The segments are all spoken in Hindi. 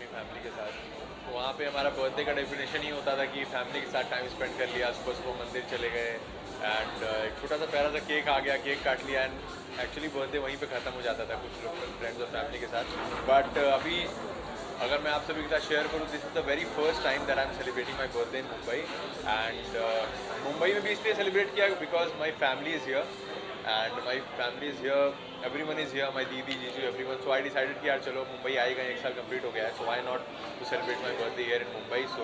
अपनी फैमिली के साथ। तो वहाँ पे हमारा बर्थडे का डेफिनेशन ही होता था कि फैमिली के साथ टाइम स्पेंड कर लिया, सुबह सुबह मंदिर चले गए एंड एक छोटा सा प्यारा सा केक आ गया, केक काट लिया एंड एक्चुअली बर्थडे वहीं पे ख़त्म हो जाता था कुछ लोग फ्रेंड्स और फैमिली के साथ। बट अभी अगर मैं आप सभी के साथ शेयर करूँ, this is the very first time that I am celebrating my birthday in Mumbai and Mumbai में भी इसलिए सेलिब्रेट किया because my family is here and my family is here, everyone is here, my didi jiju everyone. So I decided कि यार चलो मुंबई आएगा, 1 साल कंप्लीट हो गया है, so why not to celebrate my birthday here in Mumbai. So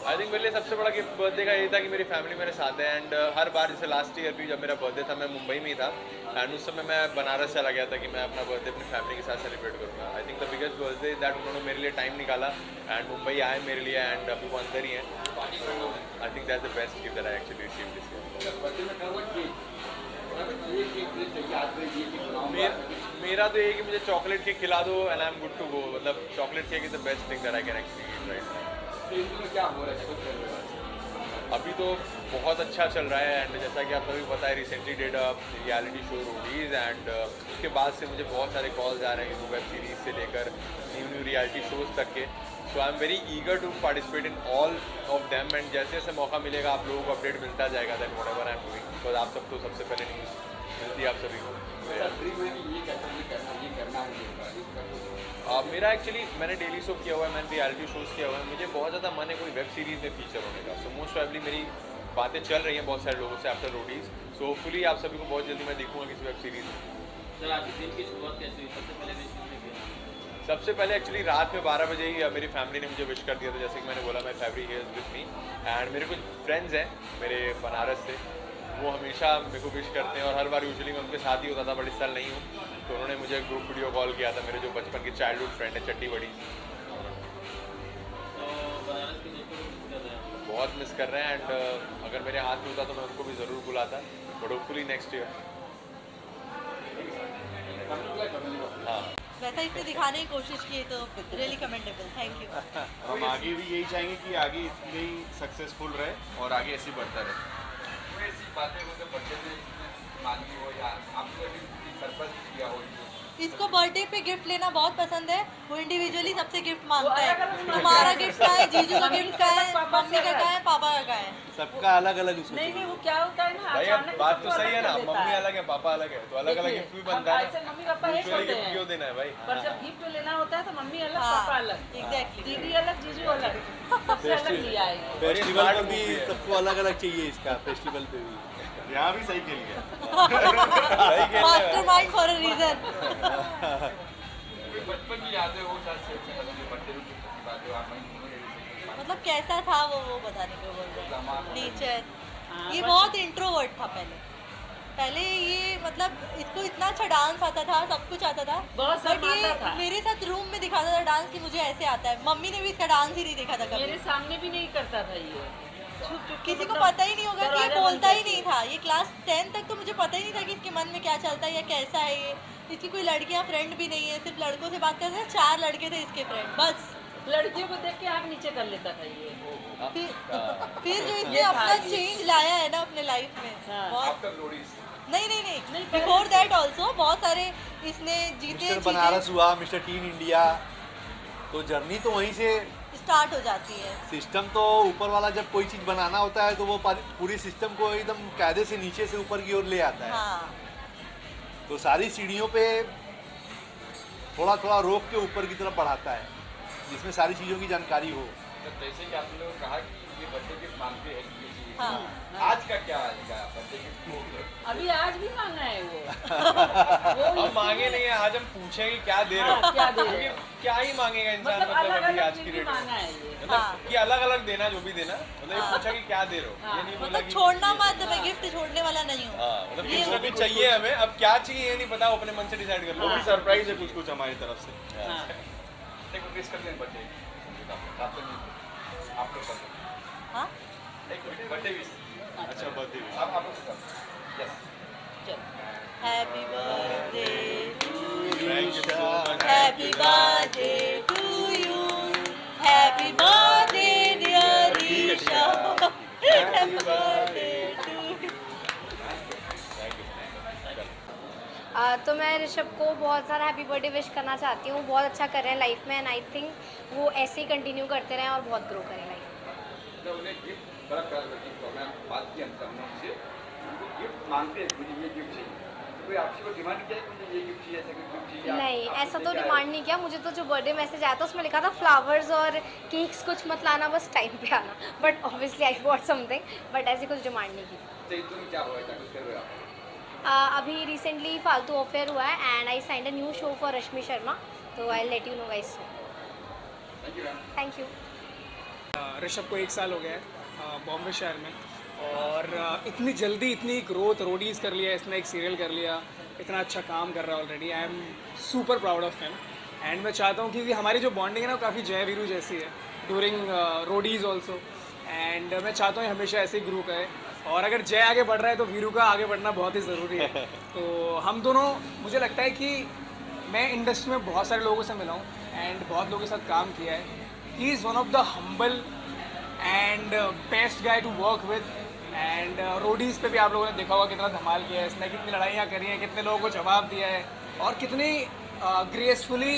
I think मेरे लिए सबसे बड़ा गिफ्ट बर्थडे का यही था कि मेरी फैमिली मेरे साथ है एंड हर बार जैसे लास्ट ईयर भी जब मेरा बर्थडे था मैं मुंबई में ही था एंड उस समय मैं बनारस चला गया था कि मैं अपना बर्थडे अपनी फैमिली के साथ सेलिब्रेट करूँगा। I think the biggest birthday that उन्होंने मेरे लिए टाइम निकाला एंड मुंबई आए मेरे लिए एंड अभी वो अंदर ही है। I think that's the best gift that I actually received this year. मेरा तो ये कि मुझे चॉकलेट केक खिला दो and I am good to go. मतलब chocolate cake is the best thing that I can actually eat right now. क्या हो रहा है? अभी तो बहुत अच्छा चल रहा है एंड जैसा कि आप सभी को पता है recently dead reality show Roadies and उसके बाद से मुझे बहुत सारे कॉल्स आ रहे हैं वेब सीरीज़ से लेकर न्यू रियलिटी शोज़ तक के। So I am very eager to participate in all of them and जैसे जैसे मौका मिलेगा आप लोगों को अपडेट मिलता जाएगा that whatever I am doing because आप सबको सबसे पहले न्यूज़ मिलती है आप सभी को। मेरा एक्चुअली मैंने डेली शो किया हुआ है, मैंने रियलिटी शोज़ किया हुआ है, मुझे बहुत ज़्यादा मन है कोई वेब सीरीज़ में फीचर होने का। सो मोस्ट प्रॉब्ली मेरी बातें चल रही हैं बहुत सारे लोगों से आफ्टर रोडीज़। सो होपफुली आप सभी को बहुत जल्दी मैं देखूँगा किसी वेब सीरीज़ में। सर आपकी दिन की शुरुआत कैसे हुई? सबसे पहले एक्चुअली रात में 12 बजे ही मेरी फैमिली ने मुझे विश कर दिया था, जैसे कि मैंने बोला मैं family here with me and मेरे कुछ फ्रेंड्स हैं मेरे बनारस से, वो हमेशा मेरे को विश करते हैं और हर बार यूजुअली मैं उनके साथ ही होता था बट इस साल नहीं हूँ। तो उन्होंने मुझे ग्रुप वीडियो कॉल किया था, मेरे जो बचपन की चाइल्डहुड फ्रेंड है चट्टी बड़ी, बहुत मिस कर रहे हैं एंड अगर मेरे हाथ में होता तो मैं उनको भी ज़रूर बुलाता बट होपफुली नेक्स्ट ईयर। हाँ वैसा इसे दिखाने की कोशिश की तो रियली कमेंडेबल, थैंक यू। हम आगे भी यही चाहेंगे कि आगे इतने ही सक्सेसफुल रहे और आगे ऐसे ही बढ़ता रहे। ऐसी बातें मतलब बर्थडे में मांगी हो या आपने भी सरप्राइज किया हो? इसको बर्थडे पे गिफ्ट लेना बहुत पसंद है, वो इंडिविजुअली सबसे गिफ्ट मांगता है। तुम्हारा गिफ्ट का है, जीजू का गिफ्ट का है, मम्मी का क्या है, पापा का क्या है, सबका अलग अलग उसको नहीं वो क्या होता है ना, भाई अब बात तो सही है ना, मम्मी अलग है पापा अलग है तो अलग अलग गिफ्ट भी बनता है। ऐसे मम्मी पापा एक होते हैं, क्यों देना है भाई? पर जब गिफ्ट लेना होता है तो मम्मी अलग हाँ, पापा अलग, एग्जैक्टली। दीदी अलग जीजू अलग, सबसे अलग लिया है। फेस्टिवल पर भी सबको अलग अलग चाहिए इसका, फेस्टिवल पे भी यहाँ भी सही खेल गया। Mastermind for a reason. बचपन की यादें हो मतलब कैसा था वो बताने को बोल रहे हैं। नेचर, ये बहुत इंट्रोवर्ट था पहले ये मतलब इसको इतना अच्छा डांस आता था, सब कुछ आता था, बहुत बट ये शर्माता था। मेरे साथ रूम में दिखाता था डांस कि मुझे ऐसे आता है। मम्मी ने भी इसका डांस ही नहीं देखा था मेरे कभी, सामने भी नहीं करता था ये, किसी को पता ही नहीं होगा कि ये बोलता ही नहीं था। ये क्लास 10 तक तो मुझे पता ही नहीं था कि इसके मन में क्या चलता है या कैसा है ये। इसकी कोई लड़कियां फ्रेंड भी नहीं है, सिर्फ लड़कों से बात करते हैं। 4 लड़के थे इसके फ्रेंड बस। लड़कियों को देख के आँख नीचे कर लेता था ये। फिर जो इसने अपना चेंज लाया है ना अपने लाइफ में, हाँ। बहुत नहीं बिफोर दैट ऑल्सो बहुत सारे इसने जीते मिस्टर बनारस हुआ, मिस्टर टीन इंडिया, तो जर्नी तो वहीं से स्टार्ट हो जाती है। सिस्टम तो ऊपर वाला जब कोई चीज़ बनाना होता है तो वो पूरी सिस्टम को एकदम कायदे से नीचे से ऊपर की ओर ले आता है। हाँ। तो सारी सीढ़ियों पे थोड़ा थोड़ा रोक के ऊपर की तरफ बढ़ाता है जिसमें सारी चीज़ों की जानकारी हो। तो जैसे कि आपने लोग कहा कि ये बर्थडे गिफ्ट मांगते हैं ये चीज़, हाँ। आज का क्या आएगा बर्थडे गिफ्ट? अभी आज भी मांगा है वो हम मांगे नहीं है, आज हम पूछेंगे क्या दे रहे हो, क्या दे रहे क्योंकि हो? क्या ही मांगेगा इंसान मतलब मतलब अलग अभी अलग आज की चीज़ डेट मांगा में है ये। मतलब हाँ। कि अलग अलग देना जो भी देना मतलब ये हाँ। पूछा कि क्या दे रहे हो, हाँ। ये नहीं बोला मतलब कि छोड़ना मत, मैं गिफ्ट छोड़ने वाला नहीं हूँ। हाँ मतलब ये कुछ ना कुछ चाहिए हमें, अब क्या चाहिए ये नहीं पता, वो अपने मन से डिसाइड कर लो। वो भी सरप्राइज है कुछ कुछ हमारी तरफ से। हाँ। एक विश करते हैं बर्थडे आप लोग करते हैं हाँ एक बर्थडे विश। अच्छा बर्थडे आप लोग yes happy birthday to Thank you so much. Happy birthday to you, happy birthday dear Esha, happy birthday to. तो मैं ऋषभ को बहुत सारा हैप्पी बर्थडे विश करना चाहती हूँ। बहुत अच्छा कर रहे हैं लाइफ में एंड आई थिंक वो ऐसे ही कंटिन्यू करते रहें और बहुत ग्रो करें लाइफ में। उन्हें गिफ्ट बड़ा प्यार करती है, मैं बात की हमने उनसे, उनको गिफ्ट मांगते हैं मुझे ये गिफ्ट चाहिए, तो कोई आपसे कोई डिमांड किया है मुझे ये गिफ्ट चाहिए, ऐसा कोई गिफ्ट चाहिए? नहीं, ऐसा तो डिमांड नहीं किया। मुझे तो जो बर्थडे मैसेज आया था उसमें लिखा था फ्लावर्स और केक्स कुछ मत लाना, बस टाइम पे आना, but obviously I want something, but ऐसी कुछ डिमांड नहीं की। तो तुम क्या हुआ है, कुछ कर रहे हो आप? अभी रिसेंटली फालतू अफेयर हुआ है and I signed a new show for Rashmi Sharma, तो I let you know guys soon. Thank you ma'am. Thank you. Rishabh को 1 साल हो गया है बॉम्बे शहर में, और इतनी जल्दी इतनी ग्रोथ, रोडीज़ कर लिया इसने, एक सीरियल कर लिया, इतना अच्छा काम कर रहा है already. I am super proud of him and मैं चाहता हूँ कि हमारी जो बॉन्डिंग है ना वो काफ़ी जय वीरू जैसी है ड्यूरिंग रोडीज़ ऑल्सो, एंड मैं चाहता हूँ हमेशा ऐसे ही ग्रो करे, और अगर जय आगे बढ़ रहा है तो वीरू का आगे बढ़ना बहुत ही ज़रूरी है। तो हम दोनों, मुझे लगता है कि मैं इंडस्ट्री में बहुत सारे लोगों से मिला हूँ एंड बहुत लोगों के साथ काम किया है। He is one of the humble and best guy to work with, and Roadies पे भी आप लोगों ने देखा होगा कितना धमाल किया है इसने, कितनी लड़ाइयाँ करी हैं, कितने लोगों को जवाब दिया है, और कितनी ग्रेसफुली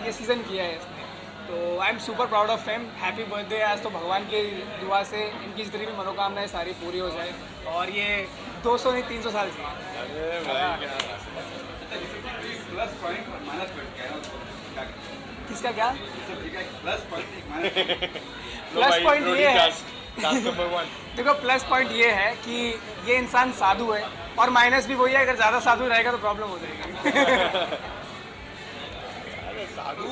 ये सीज़न किया है इसने। तो I am super proud of him. Happy birthday. आज तो भगवान की दुआ से इनकी जितनी भी मनोकामनाएं सारी पूरी हो जाए और ये 200 नहीं 300 साल की। प्लस पॉइंट और माइनस पॉइंट क्या है उसको? किसका क्या? प्लस पॉइंट एक माइनस प्लस पॉइंट ये है, देखो प्लस पॉइंट ये है कि ये इंसान साधु है, और माइनस भी वही है, अगर ज़्यादा साधु रहेगा तो प्रॉब्लम हो जाएगी। साधु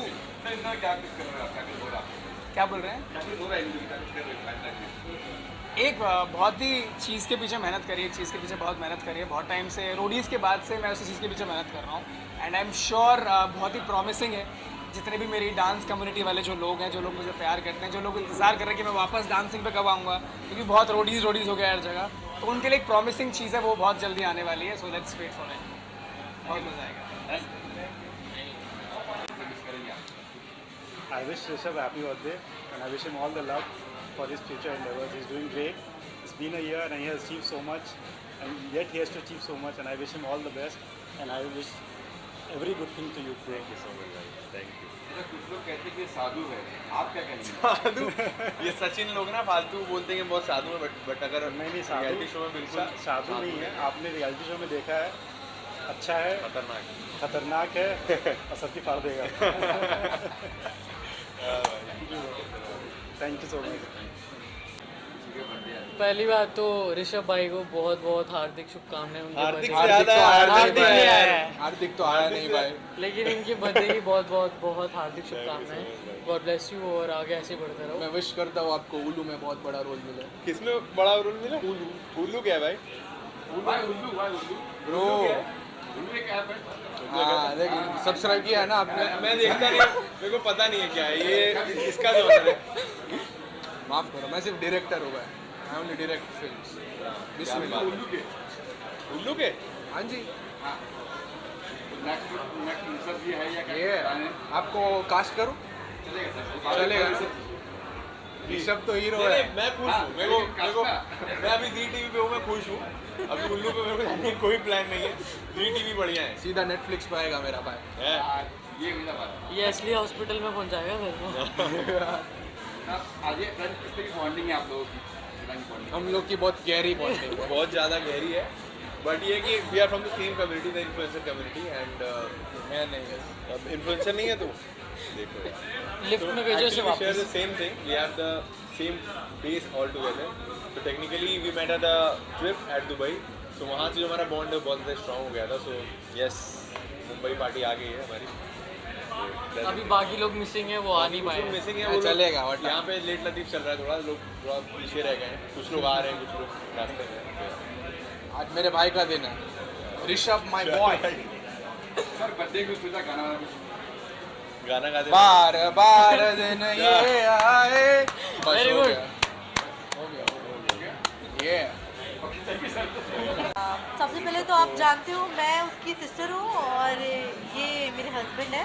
क्या कुछ कर रहे हो आप? क्या कुछ हो रहा है? क्या बोल रहे हैं? क्या कुछ हो रहा है? क्या कुछ कर रहे हो? एक बहुत ही चीज़ के पीछे मेहनत करी है, एक चीज़ के पीछे बहुत मेहनत करी है, बहुत टाइम से, रोडीज़ के बाद से मैं उसी चीज़ के पीछे मेहनत कर रहा हूँ एंड आई एम श्योर बहुत ही प्रॉमिसिंग है। जितने भी मेरी डांस कम्युनिटी वाले जो लोग हैं, जो लोग मुझे प्यार करते हैं, जो लोग इंतज़ार कर रहे हैं कि मैं वापस डांसिंग पे कब आऊँगा, क्योंकि बहुत रोडीज़ हो गया हर जगह, तो उनके लिए एक प्रॉमिसिंग चीज़ है, वो बहुत जल्दी आने वाली है। So let's wait for it, बहुत मज़ा आएगा। I wish Rishabh happy birthday and I wish him all the luck for his future endeavors. He's doing great. It's been a year and he has achieved so much, and yet he has to achieve so much, and I wish him all the best and I wish every good thing to you. Thank you so much. Thank you. कुछ लोग कहते हैं कि साधु है, आप क्या कहेंगे? साधु, ये सचिन लोग ना फालतू बोलते हैं कि बहुत साधु है, बट अगर नहीं साधु, रियलिटी शो में बिल्कुल साधु नहीं है। आपने रियलिटी शो में देखा है, अच्छा है, खतरनाक है और सबकी फाड़ देगा। Thank you so much. पहली बात तो ऋषभ भाई को बहुत बहुत हार्दिक शुभकामनाएं। उनके हार्दिक birthday- से ज़्यादा हार्दिक नहीं आया है, हार्दिक तो आया नहीं भाई। लेकिन इनके बर्थडे की बहुत बहुत बहुत हार्दिक शुभकामनाएं। गॉड ब्लेस यू, और आगे ऐसे बढ़ते रहो। मैं विश करता हूँ आपको उल्लू में बहुत बड़ा रोल मिले। किसमें बड़ा रोल मिला? उल्लू क्या है भाई? ब्रो उल्लू एक ऐप है। हाँ देख, सब्सक्राइब किया है ना आपने? मैं देखता नहीं, मेरे को पता नहीं है क्या है ये, इसका जो है। माफ करो, मैं सिर्फ डायरेक्टर हूँ, आई ओनली डायरेक्ट फिल्म्स। उल्लू के? हाँ जी। ये आपको कास्ट करूँ? चलेगा। ऋषभ तो हीरो है। मैं खुश हूँ, मेरे को मैं अभी जी टीवी पे हूँ, मैं खुश हूँ। अभी उल्लू पे मेरे को जाने का कोई प्लान नहीं है। जी टीवी बढ़िया है, सीधा नेटफ्लिक्स पे आएगा मेरा भाई। ये मेरा भाई। ये असली हॉस्पिटल में पहुंचाएगा घर को। आज ये फ्रेंड किस तरह की बॉन्डिंग है आप लोगों की? हम लोग की बहुत गहरी बॉन्डिंग है। बहुत ज़्यादा गहरी है, बट ये कि we are from the same community, the influencer community, and मैं नहीं है। अब इन्फ्लुएंसर नहीं है तो देखो लिफ्ट में भेजो से शेयर द वापस। Same thing, we have the same base all together. तो technically we met at the trip at Dubai, तो वहाँ से जो हमारा बॉन्ड है बहुत ज़्यादा स्ट्रॉन्ग हो गया था। सो यस, मुंबई पार्टी आ गई है हमारी। अभी बाकी लोग मिसिंग है, वो आ नहीं पाए। मिसिंग है, हाँ, वो चलेगा, बट यहाँ पे लेट लतीफ चल रहा है, थोड़ा लोग थोड़ा पीछे रह गए हैं, कुछ लोग आ रहे हैं, कुछ लोग रास्ते में हैं। आज मेरे भाई का दिन है, Rishabh my boy. Sir birthday कुछ पूछा, गाना गाना गाते बार बार दिन ये आए। बस Very हो good. गया, हो गया। ये सबसे पहले तो आप जानते हो मैं उसकी सिस्टर हूँ और ये मेरे हस्बैंड है।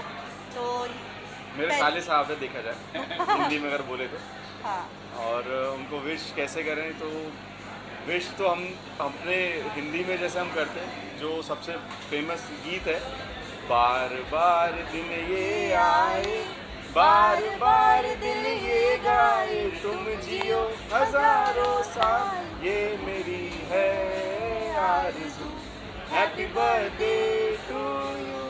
तो मेरे साले साहब है देखा जाए हिंदी में अगर बोले तो। हाँ, और उनको विश कैसे करें, तो विश तो हम अपने हिंदी में जैसे हम करते हैं, जो सबसे फेमस गीत है, बार बार दिन ये आए, बार बार दिल ये गाए, तुम जियो हजारों साल, ये मेरी है आरज़ू। Happy birthday to you,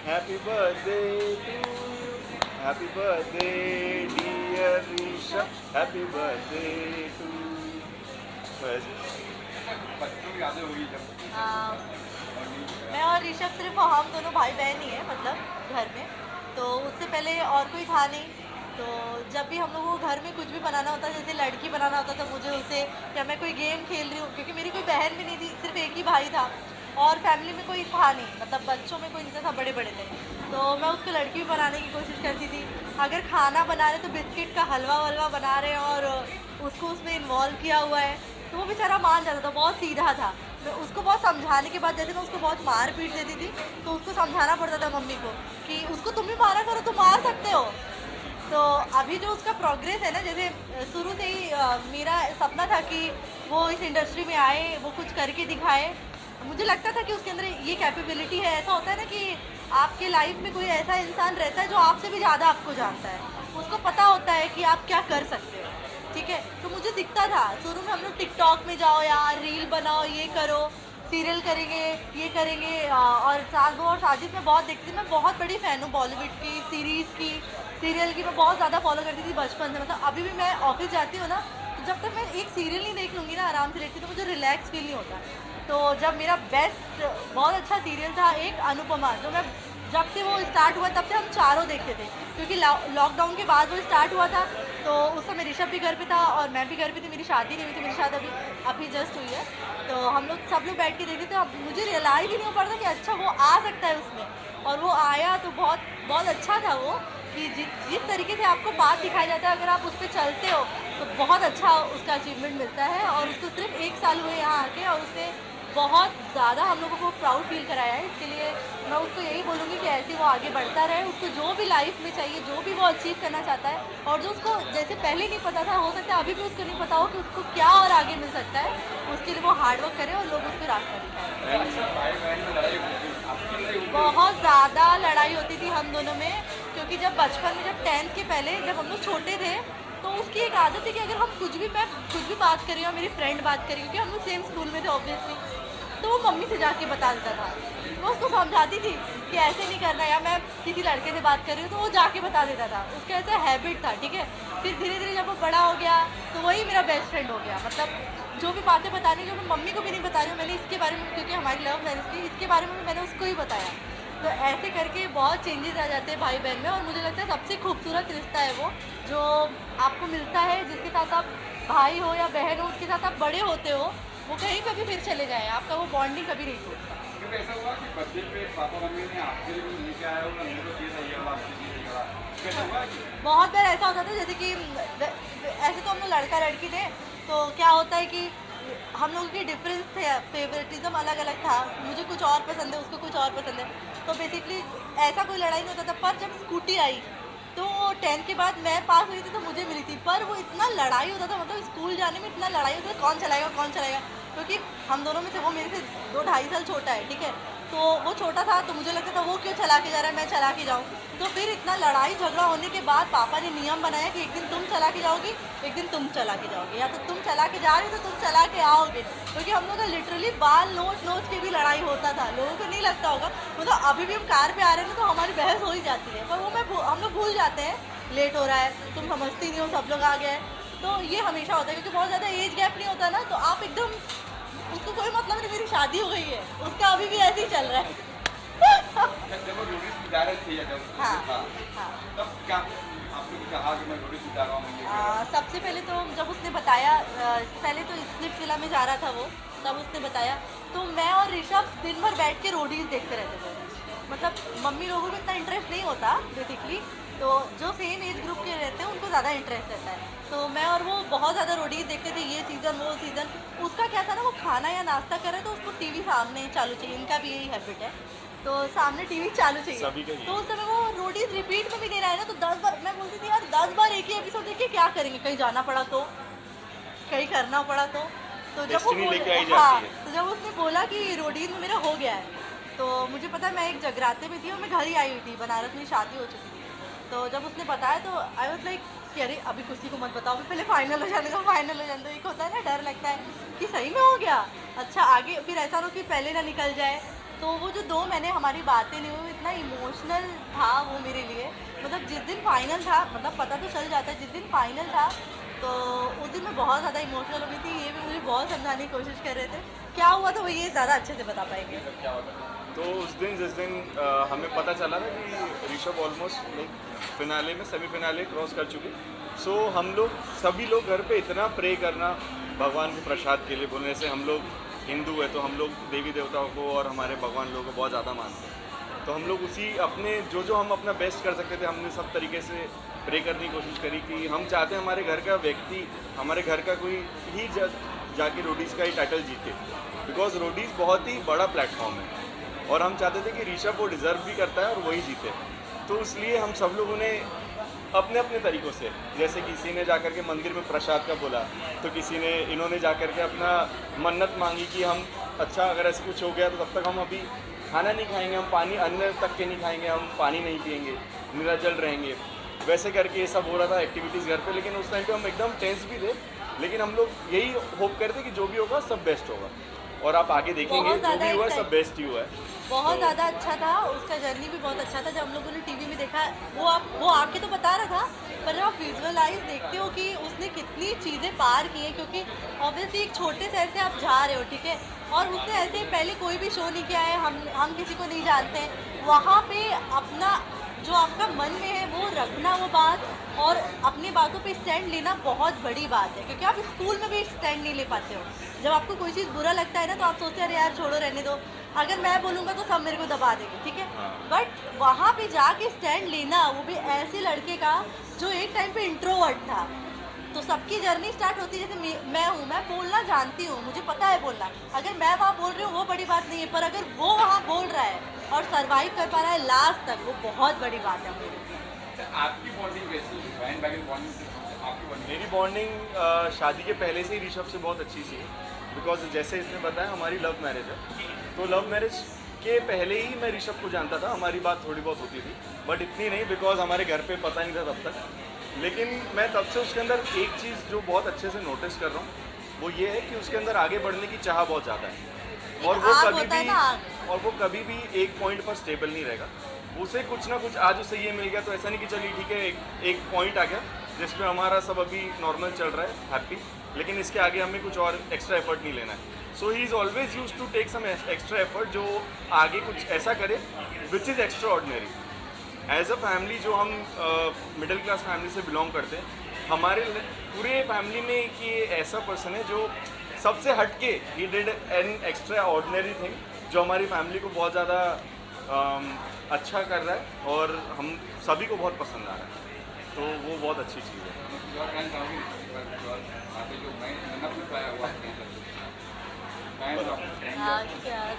happy birthday to you, happy birthday dear Rishabh, happy birthday to you. बच्चों की यादें हुई जब मैं और ऋषभ सिर्फ हम दोनों भाई बहन ही हैं, मतलब घर में। तो उससे पहले और कोई था नहीं। तो जब भी हम लोगों को घर में कुछ भी बनाना होता, जैसे लड़की बनाना होता, तो मुझे उसे, या मैं कोई गेम खेल रही हूँ, क्योंकि मेरी कोई बहन भी नहीं थी, सिर्फ एक ही भाई था और फैमिली में कोई था नहीं, मतलब बच्चों में कोई नहीं था, बड़े बड़े थे। तो मैं उसको लड़की भी बनाने की कोशिश करती थी। अगर खाना बना रहे तो बिस्किट का हलवा वलवा बना रहे हैं और उसको उसमें इन्वॉल्व किया हुआ है, तो वो बेचारा मान जाता था, बहुत सीधा था। मैं उसको बहुत समझाने के बाद, जैसे मैं उसको बहुत मार पीट देती थी, तो उसको समझाना पड़ता था मम्मी को कि उसको तुम भी मारा करो, तुम मार सकते हो। तो अभी जो उसका प्रोग्रेस है ना, जैसे शुरू से ही मेरा सपना था कि वो इस इंडस्ट्री में आए, वो कुछ करके दिखाए। मुझे लगता था कि उसके अंदर ये कैपेबिलिटी है। ऐसा होता है ना कि आपके लाइफ में कोई ऐसा इंसान रहता है जो आपसे भी ज़्यादा आपको जानता है, उसको पता होता है कि आप क्या कर सकते हो, ठीक है। तो मुझे दिखता था शुरू में, हम लोग टिकटॉक में जाओ यार, रील बनाओ, ये करो, सीरियल करेंगे, ये करेंगे। और सास बहू और साजिश में बहुत देखती थी। मैं बहुत बड़ी फ़ैन हूँ बॉलीवुड की सीरीज़ की, सीरियल की मैं बहुत ज़्यादा फॉलो करती थी बचपन से। मतलब अभी भी मैं ऑफिस जाती हूँ ना, तो जब तक मैं एक सीरियल नहीं देख लूँगी ना आराम से लेटती, तो मुझे रिलैक्स फील नहीं होता। तो जब मेरा बेस्ट बहुत अच्छा सीरियल था एक अनुपमा, जो मैं जब से वो स्टार्ट हुआ तब से हम चारों देखते थे, क्योंकि लॉकडाउन के बाद वो स्टार्ट हुआ था। तो उस समय ऋषभ भी घर पे था और मैं भी घर पे थी, मेरी शादी नहीं हुई थी, मेरी शादी अभी जस्ट हुई है। तो हम लोग सब लोग बैठ के देखते थे। अब मुझे रियलाइज़ ही नहीं हो पा रहा था कि अच्छा वो आ सकता है उसमें, और वो आया तो बहुत बहुत अच्छा था वो, कि जिस तरीके से आपको बात दिखाया जाता है, अगर आप उस पर चलते हो तो बहुत अच्छा उसका अचीवमेंट मिलता है। और उसको सिर्फ 1 साल हुए यहाँ आके, और उसने बहुत ज़्यादा हम लोगों को प्राउड फील कराया है। इसके लिए मैं उसको यही बोलूँगी कि ऐसे वो आगे बढ़ता रहे, उसको जो भी लाइफ में चाहिए, जो भी वो अचीव करना चाहता है, और जो उसको जैसे पहले नहीं पता था, हो सकता है अभी भी उसको नहीं पता हो कि उसको क्या और आगे मिल सकता है, उसके लिए वो हार्डवर्क करे और लोग उसको रास्ता दिखाएं। बहुत ज़्यादा लड़ाई होती थी हम दोनों में, क्योंकि जब बचपन में, जब 10th के पहले जब हम लोग छोटे थे, तो उसकी एक आदत थी कि अगर हम मैं कुछ भी बात कर रही हूँ, मेरी फ्रेंड बात कर रही हूँ, क्योंकि हम लोग सेम स्कूल में थे ऑब्वियसली, तो वो मम्मी से जाके बता देता था। मैं उसको समझाती थी कि ऐसे नहीं करना, या मैं किसी लड़के से बात कर रही हूँ तो वो जाके बता देता था। उसका ऐसा हैबिट था, ठीक है। फिर धीरे धीरे जब वो बड़ा हो गया तो वही मेरा बेस्ट फ्रेंड हो गया। मतलब जो भी बातें बतानी, जो मैं मम्मी को भी नहीं बता रही हूँ, मैंने इसके बारे में, क्योंकि हमारी लव मैरिज थी, इसके बारे में भी मैंने उसको ही बताया। तो ऐसे करके बहुत चेंजेस आ जाते हैं भाई बहन में, और मुझे लगता है सबसे खूबसूरत रिश्ता है वो जो आपको मिलता है, जिसके साथ आप भाई हो या बहन हो, उसके साथ आप बड़े होते हो, वो कहीं पे भी फिर चले जाए, आपका वो बॉन्डिंग कभी नहीं टूटता। कभी ऐसा हुआ कि बर्थडे पे पापा मम्मी ने आपके लिए भी लेके आया होगा, मेरे को ये चाहिए होगा, आपके लिए चाहिए होगा, कैसा हुआ कि बहुत बार ऐसा होता था, जैसे कि ऐसे तो हम लोग लड़का लड़की थे, तो क्या होता है कि हम लोगों की डिफरेंस थे, फेवरेटिज्म अलग अलग था, मुझे कुछ और पसंद है, उसको कुछ और पसंद है, तो बेसिकली ऐसा कोई लड़ाई नहीं होता था। पर जब स्कूटी आई तो 10th के बाद मैं पास हुई थी तो मुझे मिली थी, पर वो इतना लड़ाई होता था, मतलब स्कूल जाने में इतना लड़ाई होता था, कौन चलाएगा, क्योंकि हम दोनों में से वो मेरे से 2-2.5 साल छोटा है, ठीक है। तो वो छोटा था, तो मुझे लगता था वो क्यों चला के जा रहा है, मैं चला के जाऊँ। तो फिर इतना लड़ाई झगड़ा होने के बाद पापा ने नियम बनाया कि एक दिन तुम चला के जाओगी, एक दिन तुम चला के जाओगे, या तो तुम चला के जा रहे हो तो तुम चला के आओगे। क्योंकि हम लोग का लिटरली बाल नोच के भी लड़ाई होता था। लोगों को नहीं लगता होगा, मतलब अभी भी हम कार पे आ रहे हैं ना तो हमारी बहस हो ही जाती है, पर वो हम लोग भूल जाते हैं, लेट हो रहा है, तुम समझती नहीं हो, सब लोग आ गए। तो ये हमेशा होता है, क्योंकि बहुत ज़्यादा एज गैप नहीं होता ना, तो आप एकदम, उसको कोई मतलब नहीं मेरी शादी हो गई है, उसका अभी भी ऐसे ही चल रहा है। जब वो रोटी सिखा रहे थे, जब हाँ। तब क्या आपने कहा कि मैं रोटी सिखा रहा हूँ? सबसे पहले तो जब उसने बताया, पहले तो स्लिप विला में जा रहा था वो, तब उसने बताया, तो मैं और ऋषभ दिन भर बैठ के रोडीज देखते रहते थे। मतलब मम्मी लोगों को इतना इंटरेस्ट नहीं होता बेसिकली, तो जो सेम एज ग्रुप के रहते हैं उनको ज़्यादा इंटरेस्ट रहता है। तो मैं और वो बहुत ज़्यादा रोडीज देखते थे, ये सीज़न वो सीज़न। उसका क्या था ना, वो खाना या नाश्ता करे तो उसको टीवी सामने चालू चाहिए, इनका भी यही हैबिट है, तो सामने टीवी चालू चाहिए। तो उस समय वो रोडीज रिपीट में भी दे रहा है ना, तो 10 बार मैं बोलती थी यार 10 बार एक ही एपिसोड देखिए क्या करेंगे, कहीं जाना पड़ा तो, कहीं करना पड़ा तो तो जब डेस्टिनी लेके आई हाँ, जाती है। तो जब उसने बोला कि रोडीज में मेरा हो गया है, तो मुझे पता है मैं एक जगराते में थी और मैं घर ही आई हुई थी, बनारस में शादी हो चुकी थी। तो जब उसने बताया तो आई वाज लाइक कि अरे अभी किसी को मत बताओ, पहले फाइनल हो जाने दो, फाइनल हो जाने दो। एक होता है ना डर लगता है कि सही में हो गया, अच्छा आगे फिर ऐसा हो कि पहले ना निकल जाए। तो वो जो 2 महीने हमारी बातें नहीं हुई, इतना इमोशनल था वो मेरे लिए। मतलब जिस दिन फाइनल था, मतलब पता तो चल जाता है, जिस दिन फाइनल था तो उस दिन मैं बहुत ज़्यादा इमोशनल हो गई थी। ये भी मुझे बहुत समझाने की कोशिश कर रहे थे क्या हुआ, तो वो ये ज़्यादा अच्छे से बता पाएंगे। तो उस दिन जिस दिन हमें पता चला था कि ऋषभ ऑलमोस्ट लाइक फिनाले में सेमीफिनाले क्रॉस कर चुके, सो हम लोग सभी लोग घर पे इतना प्रे करना भगवान के प्रसाद के लिए बोलने से, हम लोग हिंदू है तो हम लोग देवी देवताओं को और हमारे भगवान लोगों को बहुत ज़्यादा मानते हैं। तो हम लोग उसी अपने जो हम अपना बेस्ट कर सकते थे, हमने सब तरीके से प्रे करने की कोशिश करी कि हम चाहते हैं हमारे घर का व्यक्ति, हमारे घर का कोई ही जाके रोडीज़ का ही टाइटल जीते, बिकॉज रोडीज़ बहुत ही बड़ा प्लेटफॉर्म है और हम चाहते थे कि ऋषभ वो डिज़र्व भी करता है और वही जीते। तो इसलिए हम सब लोगों ने अपने अपने तरीक़ों से, जैसे किसी ने जाकर के मंदिर में प्रसाद का बोला, तो किसी ने इन्होंने जाकर के अपना मन्नत मांगी कि हम अच्छा अगर ऐसे कुछ हो गया तो तब तक हम अभी खाना नहीं खाएंगे, हम पानी अन्न तक के नहीं खाएंगे, हम पानी नहीं पिएंगे, निराजल रहेंगे। वैसे करके ये सब हो रहा था एक्टिविटीज़ घर पे, लेकिन उस टाइम पे हम एकदम टेंस भी थे, लेकिन हम लोग यही होप करते कि जो भी होगा सब बेस्ट होगा और आप आगे देखेंगे जो भी हुआ सब बेस्ट ही हुआ है। बहुत ज़्यादा अच्छा था, उसका जर्नी भी बहुत अच्छा था। जब हम लोगों ने टीवी में देखा, वो आके तो बता रहा था, पर जब आप विजुअलाइज देखते हो कि उसने कितनी चीज़ें पार की हैं, क्योंकि ऑब्वियसली एक छोटे शहर से आप जा रहे हो, ठीक है, और उसने ऐसे पहले कोई भी शो नहीं किया है, हम किसी को नहीं जानते हैं, वहाँ पे अपना जो आपका मन में है वो रखना, वो बात, और अपनी बातों पे स्टैंड लेना बहुत बड़ी बात है, क्योंकि आप स्कूल में भी स्टैंड नहीं ले पाते हो। जब आपको कोई चीज़ बुरा लगता है ना, तो आप सोचते हैं अरे यार छोड़ो रहने दो, अगर मैं बोलूँगा तो सब मेरे को दबा देंगे, ठीक है, बट वहाँ पे जाके स्टैंड लेना, वो भी ऐसे लड़के का जो एक टाइम पे इंट्रोवर्ट था। तो सबकी जर्नी स्टार्ट होती है, जैसे मैं हूँ, मैं बोलना जानती हूँ, मुझे पता है बोलना, अगर मैं वहाँ बोल रही हूँ वो बड़ी बात नहीं है, पर अगर वो वहाँ बोल रहा है और सरवाइव कर पा रहा है लास्ट तक, वो बहुत बड़ी बात है मेरे लिए। आपकी बॉन्डिंग कैसी है? मेरी बॉन्डिंग शादी के पहले से ही ऋषभ से बहुत अच्छी सी है, बिकॉज जैसे इसने बताया हमारी लव मैरिज है, तो लव मैरिज के पहले ही मैं ऋषभ को जानता था, हमारी बात थोड़ी बहुत होती थी, बट इतनी नहीं, बिकॉज हमारे घर पे पता नहीं था तब तक। लेकिन मैं तब से उसके अंदर एक चीज़ जो बहुत अच्छे से नोटिस कर रहा हूँ, वो ये है कि उसके अंदर आगे बढ़ने की चाह बहुत ज़्यादा है, और वो कभी भी एक पॉइंट पर स्टेबल नहीं रहेगा। उसे कुछ ना कुछ, आज उसे ये मिल गया तो ऐसा नहीं कि चलिए ठीक है एक पॉइंट आ गया जिस पे हमारा सब अभी नॉर्मल चल रहा है, हैप्पी, लेकिन इसके आगे हमें कुछ और एक्स्ट्रा एफर्ट नहीं लेना है। So he is always use to take some extra effort, जो आगे कुछ ऐसा करे which is extraordinary. As a family, जो हम मिडिल क्लास फैमिली से बिलोंग करते हैं, हमारे पूरे फैमिली में एक ये ऐसा पर्सन है जो सबसे हट के he did an extra ordinary thing, जो हमारी फैमिली को बहुत ज़्यादा अच्छा कर रहा है और हम सभी को बहुत पसंद आ रहा है, तो वो बहुत अच्छी चीज़ है।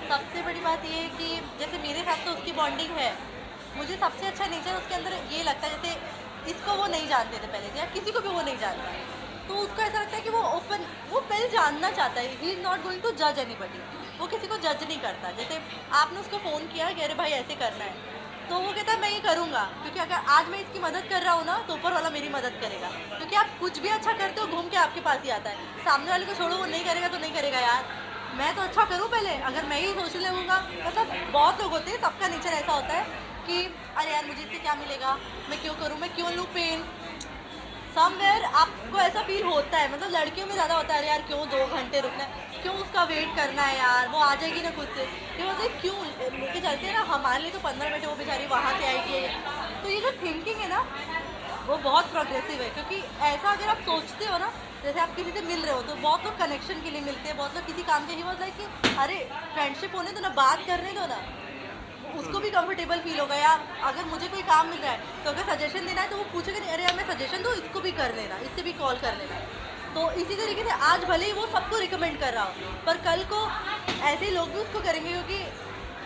सबसे बड़ी बात ये है कि जैसे मेरे साथ तो उसकी बॉन्डिंग है, मुझे सबसे अच्छा नेचर उसके अंदर ये लगता है, जैसे इसको वो नहीं जानते थे पहले से, या किसी को भी वो नहीं जानता, तो उसको ऐसा लगता है कि वो पहले जानना चाहता है, he is not going to जज एनीबडी, वो किसी को जज नहीं करता। जैसे आपने उसको फ़ोन किया कि अरे भाई ऐसे करना है, तो वो कहता है मैं ये करूँगा, क्योंकि अगर आज मैं इसकी मदद कर रहा हूँ ना, तो ऊपर वाला मेरी मदद करेगा, क्योंकि आप कुछ भी अच्छा करते हो घूम के आपके पास ही आता है। सामने वाले को छोड़ो, वो नहीं करेगा तो नहीं करेगा यार, मैं तो अच्छा करूँ पहले, अगर मैं ही सोच लगूँगा। मतलब बहुत लोग होते हैं, सबका नेचर ऐसा होता है कि अरे यार मुझे इससे क्या मिलेगा, मैं क्यों करूँ, मैं क्यों लूँ पेन। समवेयर आपको ऐसा फील होता है, मतलब लड़कियों में ज़्यादा होता है, अरे यार क्यों 2 घंटे रुकना है, क्यों उसका वेट करना है यार, वो आ जाएगी ना खुद से, ये मतलब क्यों लेके चलते हैं ना, हमारे लिए तो 15 मिनट वो बेचारी वहाँ से आएगी। तो ये जो थिंकिंग है ना, वो बहुत प्रोग्रेसिव है, क्योंकि ऐसा अगर आप सोचते हो ना, जैसे आप किसी से मिल रहे हो तो बहुत लोग कनेक्शन के लिए मिलते हैं, बहुत लोग किसी काम के ही वाज लाइक कि अरे फ्रेंडशिप होने दो ना, बात करने दो ना, उसको भी कंफर्टेबल फील होगा। यार अगर मुझे कोई काम मिल रहा है तो अगर सजेशन देना है तो वो पूछेगा नहीं, अरे यार मैं सजेशन दूँ, इसको भी कर लेना, इससे भी कॉल कर लेना। तो इसी तरीके से आज भले ही वो सबको रिकमेंड कर रहा हो, पर कल को ऐसे ही लोग भी उसको करेंगे, क्योंकि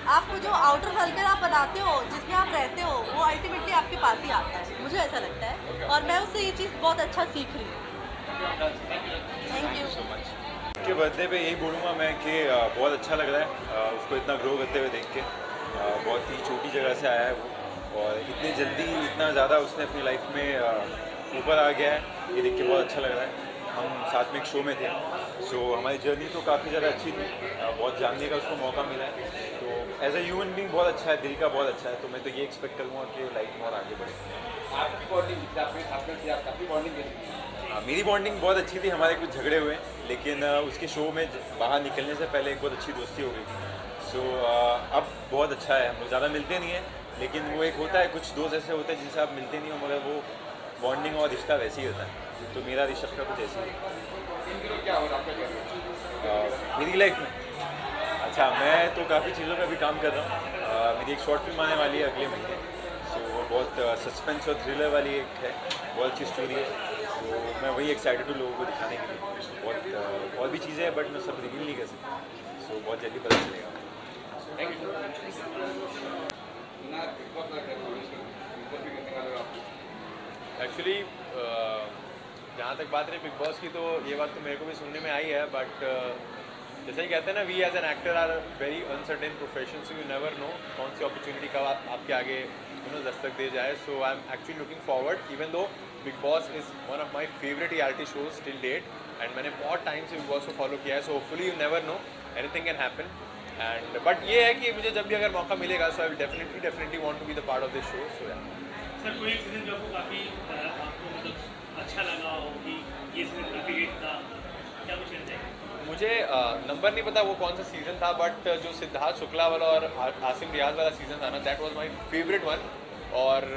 आपको जो आउटर सर्कल आप बनाते हो, जिसमें आप रहते हो, वो अल्टीमेटली आपके पास ही आता है, मुझे ऐसा लगता है, और मैं उससे ये चीज़ बहुत अच्छा सीख रही हूँ। Thank you so much. उसके बर्थडे पे यही बोलूँगा मैं कि बहुत अच्छा लग रहा है उसको इतना ग्रो करते हुए देख के। बहुत ही छोटी जगह से आया है वो और इतनी जल्दी इतना ज़्यादा उसने अपनी लाइफ में ऊपर आ गया है, ये देख के बहुत अच्छा लग रहा है। हम साथ में एक शो में थे, सो हमारी जर्नी तो काफ़ी ज़्यादा अच्छी थी, बहुत जानने का उसको मौका मिला है। तो एज ए ह्यूमन बीइंग बहुत अच्छा है, दिल का बहुत अच्छा है, तो मैं तो ये एक्सपेक्ट करूँगा कि लाइफ में और आगे बढ़े। आपकी बॉन्डिंग आपकी बॉन्डिंग कैसी? मेरी बॉन्डिंग बहुत अच्छी थी, हमारे कुछ झगड़े हुए लेकिन उसके शो में बाहर निकलने से पहले एक बहुत अच्छी दोस्ती हो गई थी। सो अब बहुत अच्छा है, हम लोग ज़्यादा मिलते नहीं हैं लेकिन वो एक होता है, कुछ दोस्त ऐसे होते हैं जिनसे आप मिलते नहीं हो मगर वो बॉन्डिंग और रिश्ता वैसे ही होता है। तो मेरा ऋषभ का कुछ ऐसे ही क्या हो रहा है मेरी लाइफ में। अच्छा, मैं तो काफ़ी चीज़ों में अभी काम कर रहा हूँ। मेरी एक शॉर्ट फिल्म आने वाली है अगले महीने, सो वो बहुत सस्पेंस और थ्रिलर वाली एक है, बहुत अच्छी स्टोरी है। तो मैं वही एक्साइटेड हूँ लोगों को दिखाने के लिए। बहुत और भी चीज़ें हैं बट मैं सब रिवील नहीं कर सकता, सो बहुत जल्दी पता चलेगा। एक्चुअली जहाँ तक बात रही बिग बॉस की, तो ये बात तो मेरे को भी सुनने में आई है, बट जैसे ही कहते हैं ना, we as an actor are very uncertain profession, so you never know कौन सी अपॉर्चुनिटी कब आपके आगे दस्तक दे जाए। So I am actually looking forward, even though Bigg Boss is one of my favourite reality shows till date, and मैंने बहुत टाइम से बिग बॉस को फॉलो किया है। So hopefully you never know, anything can happen. And but ये है कि मुझे जब भी अगर मौका मिलेगा, so I will definitely want to be the part of this show. So sir, कोई एक सीजन जो आपको काफ़ी आपको मतलब अच्छा लगा हो कि ये सीजन काफ़ी हिट था, क्या कुछ कहना चाहिए? मुझे नंबर नहीं पता वो कौन सा सीज़न था, बट जो सिद्धार्थ शुक्ला वाला और आसिम रियाज वाला सीज़न था ना, that was my favourite one. और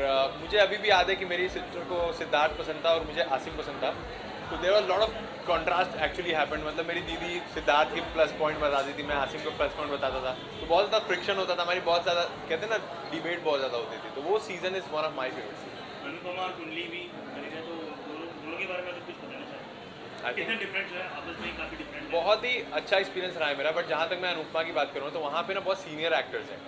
मुझे अभी भी याद है कि मेरी सिस्टर को सिद्धार्थ पसंद था और मुझे आसिम पसंद था। तो there was lot of contrast actually happened, मतलब मेरी दीदी सिद्धार्थ की प्लस पॉइंट बताती थी, मैं आसिम को प्लस पॉइंट बताता था, तो बहुत ज़्यादा फ्रिक्शन होता था हमारी, बहुत ज़्यादा कहते हैं ना डिबेट बहुत ज़्यादा होती थी। तो वो season is one of my favourite. Anupama और कुंडली भी करेगा, तो दोनों के बारे में तो कुछ बताना चाहिए, कितने डिफरेंट है आपस में? काफ़ी डिफरेंट, बहुत ही अच्छा एक्सपीरियंस रहा है मेरा। बट जहाँ तक मैं अनुपमा की बात करूँ तो वहाँ पे ना बहुत सीनियर एक्टर्स हैं।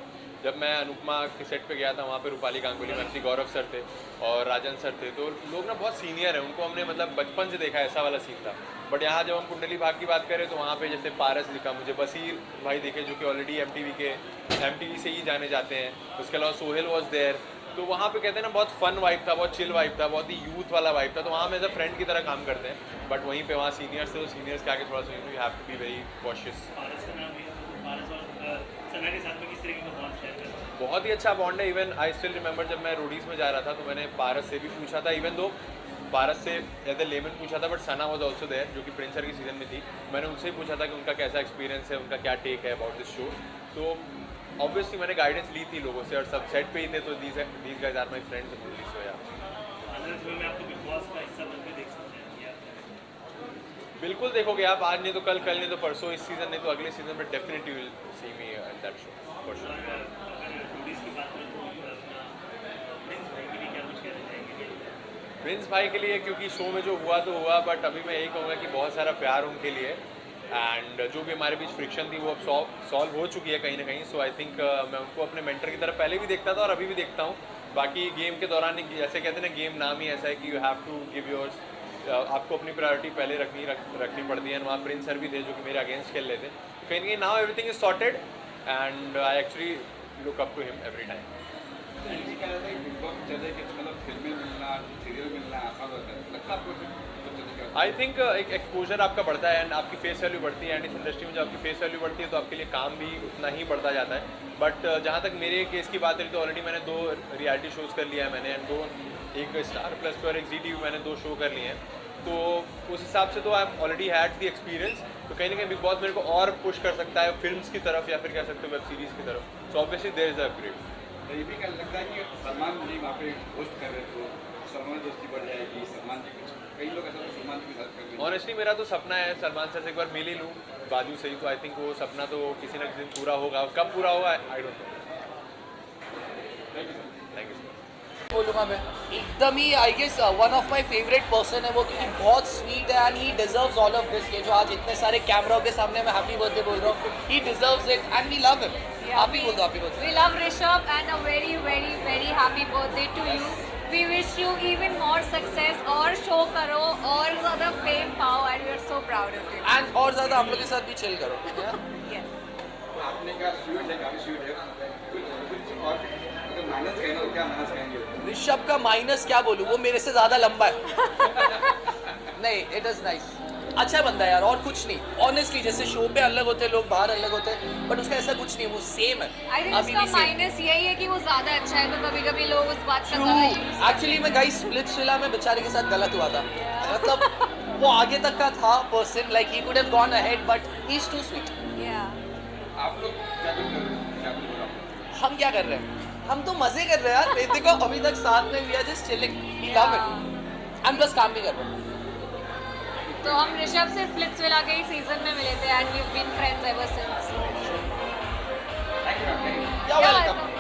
जब मैं अनुपमा के सेट पे गया था, वहाँ पे रूपाली गांगुली मैम थी, गौरव सर थे और राजन सर थे, तो लोग ना बहुत सीनियर हैं, उनको हमने मतलब बचपन से देखा, ऐसा वाला सीन था। बट यहाँ जब हम कुंडली भाग की बात करें तो वहाँ पे जैसे पारस दिखा मुझे, बसीर भाई दिखे जो कि ऑलरेडी MTV से ही जाने जाते हैं, उसके अलावा सोहेल वॉज देयर। तो वहाँ पे कहते हैं ना बहुत फन वाइब था, बहुत चिल वाइब था, बहुत ही यूथ वाला वाइब था। तो वहाँ में एज अ फ्रेंड की तरह काम करते हैं, बट वहीं पे वहाँ सीनियर्स थे, तो सीनियर्स के आगे थोड़ा सा you have to be very cautious. बहुत ही अच्छा बॉन्ड है। इवन आई स्टिल रिमेंबर जब मैं रोडीज़ में जा रहा था तो मैंने पारस से भी पूछा था, इवन दो पारस से एज ए लेमन पूछा था, but Sana was also there जो कि प्रिंस सर की सीज़न में थी। मैंने उनसे पूछा था कि उनका कैसा एक्सपीरियंस है, उनका क्या टेक है अबाउट दिस शो। तो ऑब्वियसली मैंने गाइडेंस ली थी लोगों से और सब सेट पे ही थे, तो these guys are my friends only. So या बिल्कुल देखोगे आप, आज नहीं तो कल, कल नहीं तो परसों, इस सीज़न नहीं तो अगले सीज़न में definitely will see me in that show for sure. Prince भाई के लिए क्योंकि शो में जो हुआ तो हुआ, बट अभी मैं यही कहूँगा कि बहुत सारा प्यार उनके लिए, एंड जो भी हमारे बीच फ्रिक्शन थी वो अब सॉल्व हो चुकी है कहीं ना कहीं। सो आई थिंक मैं उनको अपने मेंटर की तरह पहले भी देखता था और अभी भी देखता हूँ। बाकी गेम के दौरान जैसे कहते हैं ना, गेम नाम ही ऐसा है कि you have to give yours, आपको अपनी प्रायोरिटी पहले रखनी पड़ती है। वहाँ प्रिंस सर भी थे जो कि मेरे अगेंस्ट खेल रहे थे, तो कहीं ना कहीं now everything is sorted and I actually look up to him every time. I think एक एक्सपोजर आपका बढ़ता है एंड आपकी फेस वैल्यू बढ़ती है, एंड इस इंडस्ट्री में जब आपकी फेस वैल्यू बढ़ती है तो आपके लिए काम भी उतना ही बढ़ता जाता है। बट जहाँ तक मेरे केस की बात रही तो ऑलरेडी मैंने 2 रियलिटी शोज़ कर लिया है मैंने, एंड एक स्टार प्लस पे और एक ZTV मैंने 2 शो कर लिए हैं। तो उस हिसाब से तो I already had the experience, तो कहीं ना कहीं बिग बॉस मेरे को और पुश कर सकता है फिल्म्स की तरफ या फिर कह सकते हो वेब सीरीज़ की तरफ। So obviously there is a upgrade. ये भी क्या लगता है कि सलमान जी वहाँ पे होस्ट कर रहे तो सलमान दोस्ती बढ़ जाएगी, सलमान जी कुछ कई लोग ऐसा तो सलमान जी की हेल्प कर रहे हैं। ऑनेस्टली मेरा तो सपना है सलमान सर से एक बार मिल ही लूँ बाजू से ही, तो आई थिंक वो सपना तो किसी न किसी दिन पूरा होगा, कब पूरा होगा I don't know. Thank you sir. बोलूँगा मैं एकदम ही I guess one of my favourite person है वो, क्योंकि बहुत स्वीट है and he deserves all of this. ये जो आज इतने सारे कैमराओं के सामने मैं हैप्पी बर्थडे बोल रहा हूँ, he deserves it and we love him. Happy बोल दो, happy birthday. We love Rishabh and a very, very, very happy birthday to you. We wish you even more success और शो करो और ज़्यादा फेम पाओ and we are so proud of you. And और ज़्यादा हम लोग के साथ भी चिल करो. Yes. आपने कहा स्वीट है, काफी स्वीट है, कुछ और अगर माइनस कहेंगे तो क्या माइनस कहेंगे? ऋषभ का माइनस क्या बोलूँ, वो मेरे से ज़्यादा लंबा है. नहीं, इट इज़ नाइस. अच्छा बंदा है यार, और कुछ नहीं. ऑनेस्टली जैसे शो पे अलग होते हैं लोग, बाहर अलग होते हैं, बट उसका ऐसा कुछ नहीं, वो सेम है. I think उसका माइनस यही है कि वो ज़्यादा अच्छा है, तो कभी-कभी लोग उस बात का ज़्यादा यूज़. एक्चुअली मैं गाइस स्प्लिट्सविला में बेचारे के साथ गलत हुआ था. मतलब वो आगे तक का था person, like he could have gone ahead but he is too sweet. आप लोग क्या कुछ कर रहे हो? क्या कुछ बोला? हम क्या कर रहे हैं? हम तो मजे कर रहे हैं यार. देखो अभी तक साथ में we are just chilling. We love it. हम बस काम भी कर रहे हैं. तो हम ऋषभ से स्प्लिट्सविला के ही सीजन में मिले थे and we've been friends ever since. You're welcome.